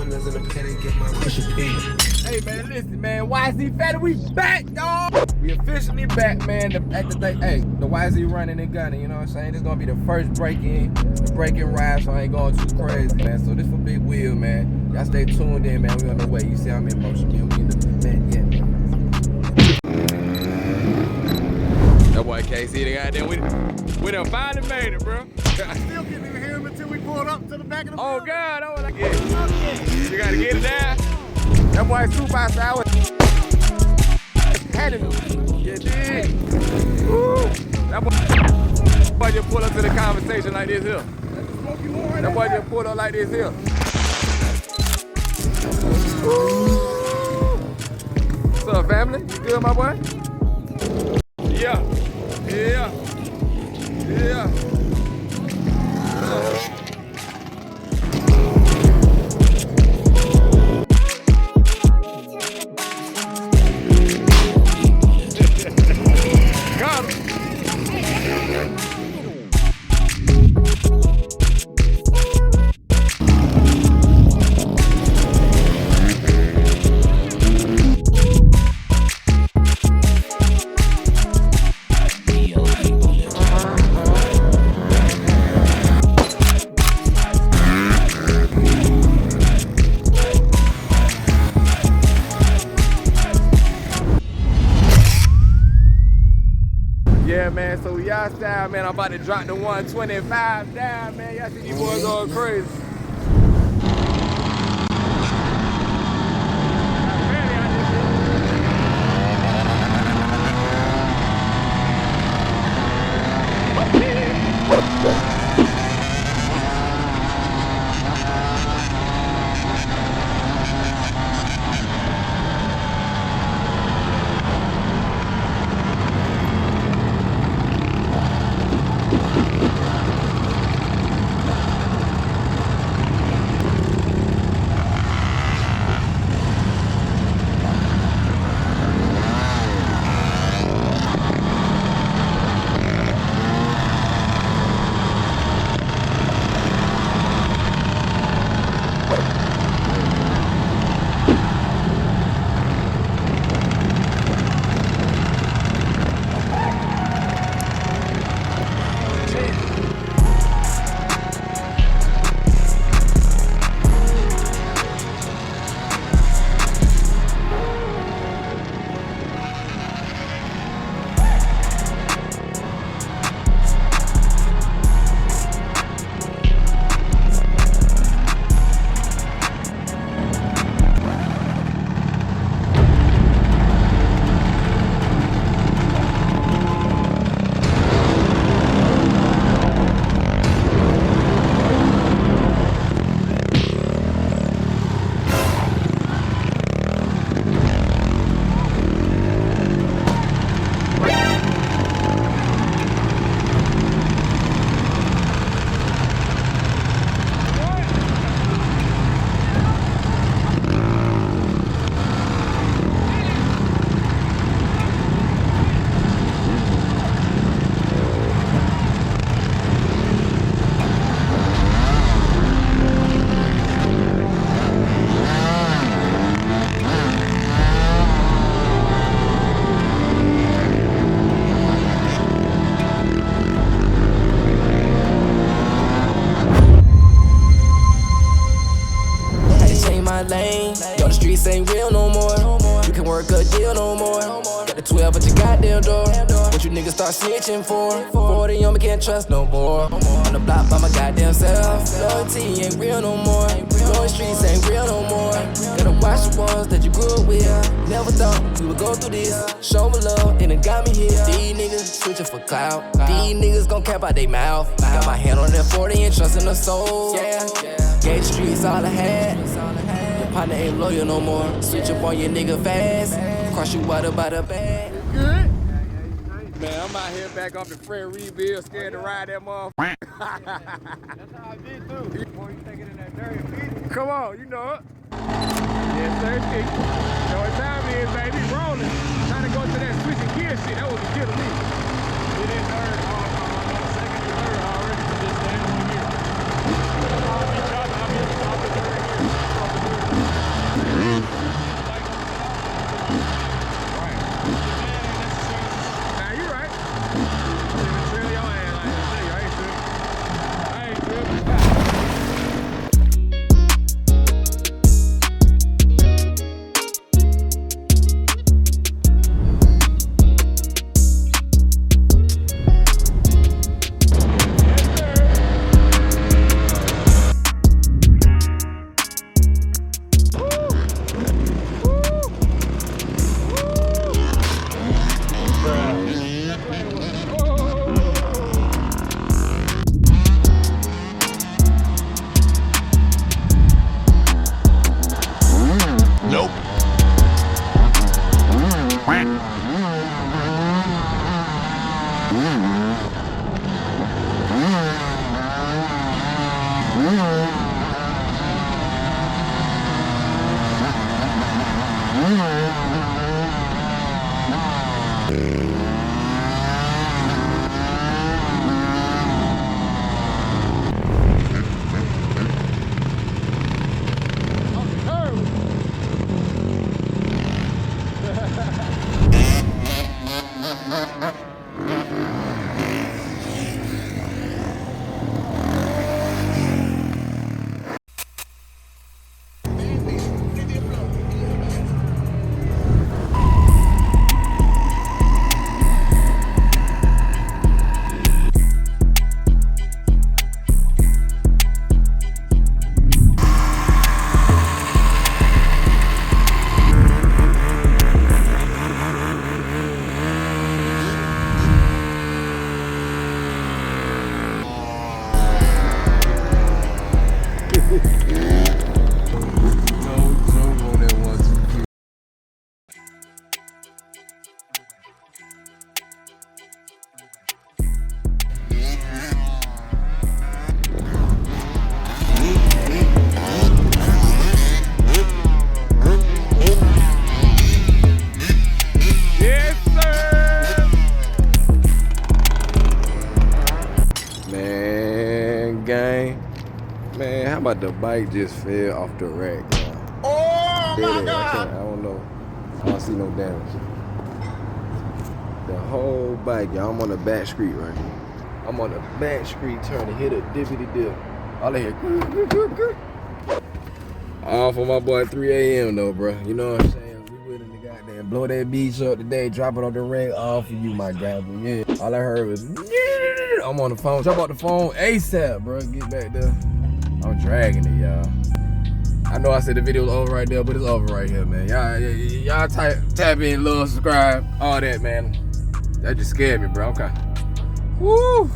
diamonds in the penny, get my push beat. Hey man, listen man, YZ Fatty, we back, dog. We officially back, man. The YZ running and gunning, you know what I'm saying? This is gonna be the first break-in ride, so I ain't going too crazy, man. So this for Big Wheel, man. Y'all stay tuned in, man. We on the way. You see I'm in motion, man. We in the man, yeah. That boy KC, they got there. We done finally made it, bro. I still can't even hear him until we pulled up to the back of the building. Oh God, I wanna get it. You gotta get it down. That boy 2 by 5 handing him. You dig? Woo. That boy just pulled up to the conversation like this here. That boy just pulled up like this here. Woo. What's up, family? You good, my boy? Yeah. Yeah. Yeah. Yeah, man, so we outside, man. I'm about to drop the 125 down, man. Y'all see these boys going crazy. Lane. Yo, the streets ain't real no more. You can work a deal no more. Got the 12 at your goddamn door. What you niggas start snitching for? 40 on me, can't trust no more. On the block by my goddamn self. Loyalty ain't real no more. Going streets ain't real no more. Gotta watch the ones that you grew up with. Never thought we would go through this. Show me love and it got me here. These niggas switching for clout. These niggas gon' cap out they mouth. Got my hand on that 40 and trust in the soul. Yeah. Gate streets all I had. Partner ain't loyal no more. Switch up on your nigga fast. Cross you out about the bag. Good? Man, I'm out here back up in Riverdale, scared to ride that motherfucker. That's how I did too. Boy, you take it in that dirty beat. Come on, you know it. Yes, sir. You know what time it is, baby. Rolling. Trying to go to that switching gear shit. That was a kid of me. It is third. Second and third already for this damn here. I'll be at the top of the third here. about the bike just fell off the rack, y'all. Oh my God! I don't know. I don't see no damage. The whole bike, y'all. I'm on the back street right here. I'm on the back street trying to hit a dippity dip. All I hear. All for my boy 3 a.m. though, bro. You know what I'm saying? We willing to goddamn blow that beach up today, drop it on the ring, all for you, my guy. But yeah, all I heard was, yeah. I'm on the phone. Jump out the phone ASAP, bro. Get back there. I'm dragging it, y'all. I know I said the video was over right there, but it's over right here, man. Y'all tap in, love, subscribe, all that, man. That just scared me, bro. Okay. Woo!